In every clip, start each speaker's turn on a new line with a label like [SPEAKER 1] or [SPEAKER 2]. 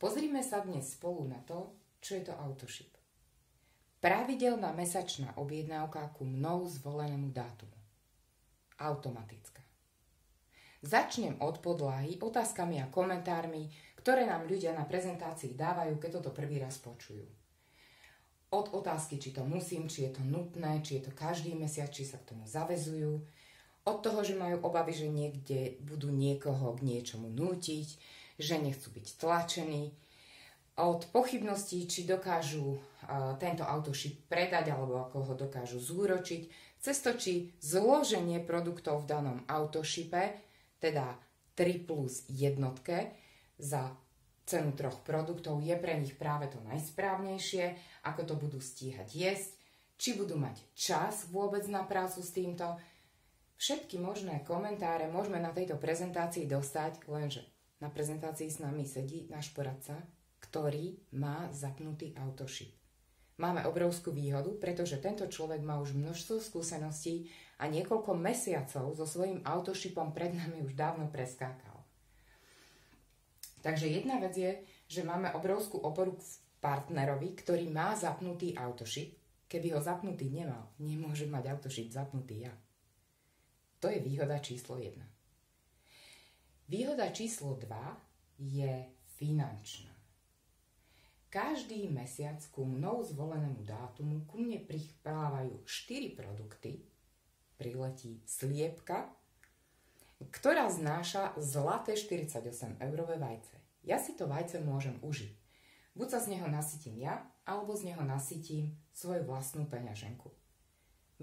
[SPEAKER 1] Pozrime sa dnes spolu na to, čo je to Autoship. Pravidelná mesačná objednávka ku mnou zvolenému dátumu. Automatická. Začnem od podlahy otázkami a komentármi, ktoré nám ľudia na prezentácii dávajú, keď toto prvý raz počujú. Od otázky, či to musím, či je to nutné, či je to každý mesiac, či sa k tomu zaväzujú. Od toho, že majú obavy, že niekde budú niekoho k niečomu nútiť, že nechcú byť tlačení. Od pochybností, či dokážu tento Autoship predať alebo ako ho dokážu zúročiť. Cez to, či zloženie produktov v danom Autoshipe, teda 3 plus jednotke za cenu 3 produktov, je pre nich práve to najsprávnejšie, ako to budú stíhať jesť, či budú mať čas vôbec na prácu s týmto. Všetky možné komentáre môžeme na tejto prezentácii dostať, lenže na prezentácii s nami sedí náš poradca, ktorý má zapnutý Autoship. Máme obrovskú výhodu, pretože tento človek má už množstvo skúseností a niekoľko mesiacov so svojím Autoshipom pred nami už dávno preskákal. Takže jedna vec je, že máme obrovskú oporu v partnerovi, ktorý má zapnutý Autoship. Keby ho zapnutý nemal, nemôže mať Autoship zapnutý ja. To je výhoda číslo 1. Výhoda číslo 2 je finančná. Každý mesiac ku mnou zvolenému dátumu ku mne priplávajú 4 produkty, priletí sliepka, ktorá znáša zlaté 48-eurové vajce. Ja si to vajce môžem užiť. Buď sa z neho nasytím ja, alebo z neho nasytím svoju vlastnú peňaženku.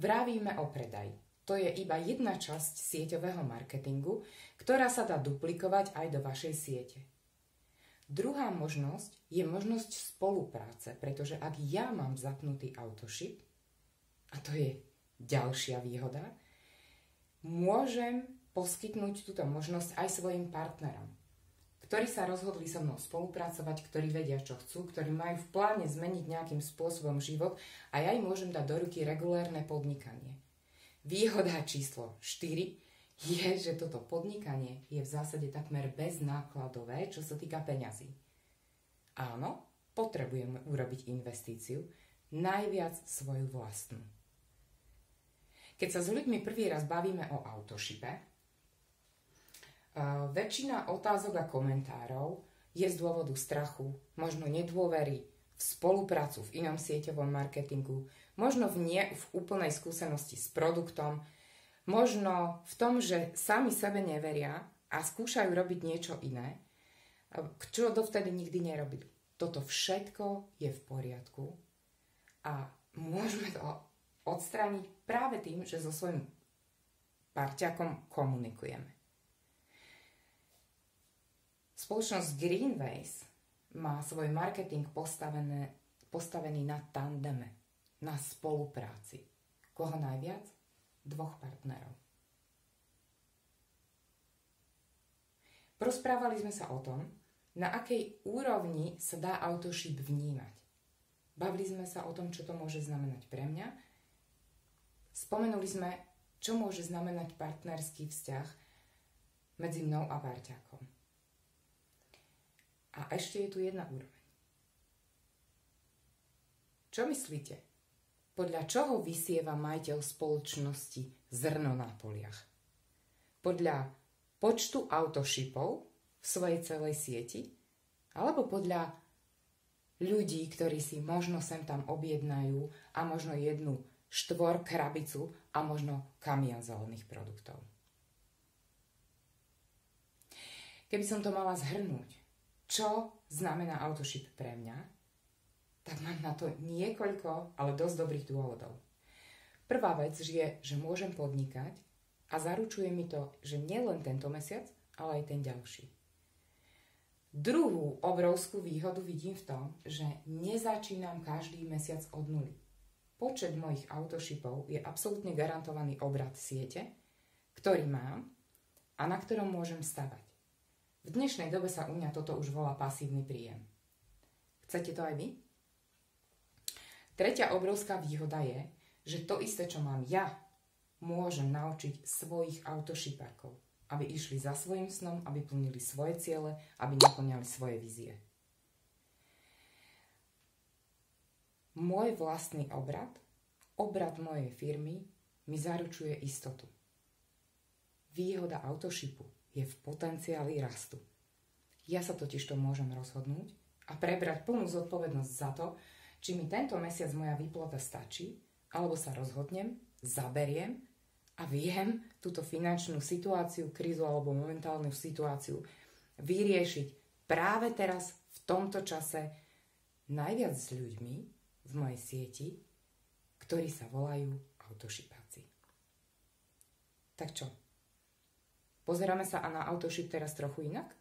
[SPEAKER 1] Vravíme o predaji. To je iba jedna časť sieťového marketingu, ktorá sa dá duplikovať aj do vašej siete. Druhá možnosť je možnosť spolupráce, pretože ak ja mám zapnutý Autoship, a to je ďalšia výhoda, môžem poskytnúť túto možnosť aj svojim partnerom, ktorí sa rozhodli so mnou spolupracovať, ktorí vedia, čo chcú, ktorí majú v pláne zmeniť nejakým spôsobom život a ja im môžem dať do ruky regulérne podnikanie. Výhoda číslo 4 je, že toto podnikanie je v zásade takmer beznákladové, čo sa týka peňazí. Áno, potrebujeme urobiť investíciu, najviac svoju vlastnú. Keď sa s ľuďmi prvý raz bavíme o Autoshipe, väčšina otázok a komentárov je z dôvodu strachu, možno nedôvery, v spoluprácu v inom sieťovom marketingu, možno v úplnej skúsenosti s produktom, možno v tom, že sami sebe neveria a skúšajú robiť niečo iné, čo dovtedy nikdy nerobili. Toto všetko je v poriadku a môžeme to odstrániť práve tým, že so svojím parťakom komunikujeme. Spoločnosť Greenways má svoj marketing postavený na tandeme, na spolupráci. Koho najviac? 2 partnerov. Rozprávali sme sa o tom, na akej úrovni sa dá Autoship vnímať. Bavili sme sa o tom, čo to môže znamenať pre mňa. Spomenuli sme, čo môže znamenať partnerský vzťah medzi mnou a parťákom. A ešte je tu jedna úroveň. Čo myslíte? Podľa čoho vysieva majiteľ spoločnosti zrno na poliach? Podľa počtu Autoshipov v svojej celej sieti? Alebo podľa ľudí, ktorí si možno sem tam objednajú a možno jednu krabicu a možno kamión zelených produktov? Keby som to mala zhrnúť, čo znamená Autoship pre mňa, tak mám na to niekoľko, ale dosť dobrých dôvodov. Prvá vec je, že môžem podnikať a zaručuje mi to, že nielen tento mesiac, ale aj ten ďalší. Druhú obrovskú výhodu vidím v tom, že nezačínam každý mesiac od nuly. Počet mojich Autoshipov je absolútne garantovaný obrat siete, ktorý mám a na ktorom môžem stavať. V dnešnej dobe sa u mňa toto už volá pasívny príjem. Chcete to aj vy? Tretia obrovská výhoda je, že to isté, čo mám ja, môžem naučiť svojich autoshipákov, aby išli za svojím snom, aby plnili svoje ciele, aby naplňali svoje vízie. môj vlastný obrad mojej firmy mi zaručuje istotu. Výhoda autoshipu je v potenciáli rastu. Ja sa totižto môžem rozhodnúť a prebrať plnú zodpovednosť za to, či mi tento mesiac moja výplata stačí, alebo sa rozhodnem, zaberiem a viem túto finančnú situáciu, krízu alebo momentálnu situáciu vyriešiť práve teraz, v tomto čase, najviac s ľuďmi v mojej sieti, ktorí sa volajú autoshipáci. Tak čo? Pozeráme sa na autoship teraz trochu inak?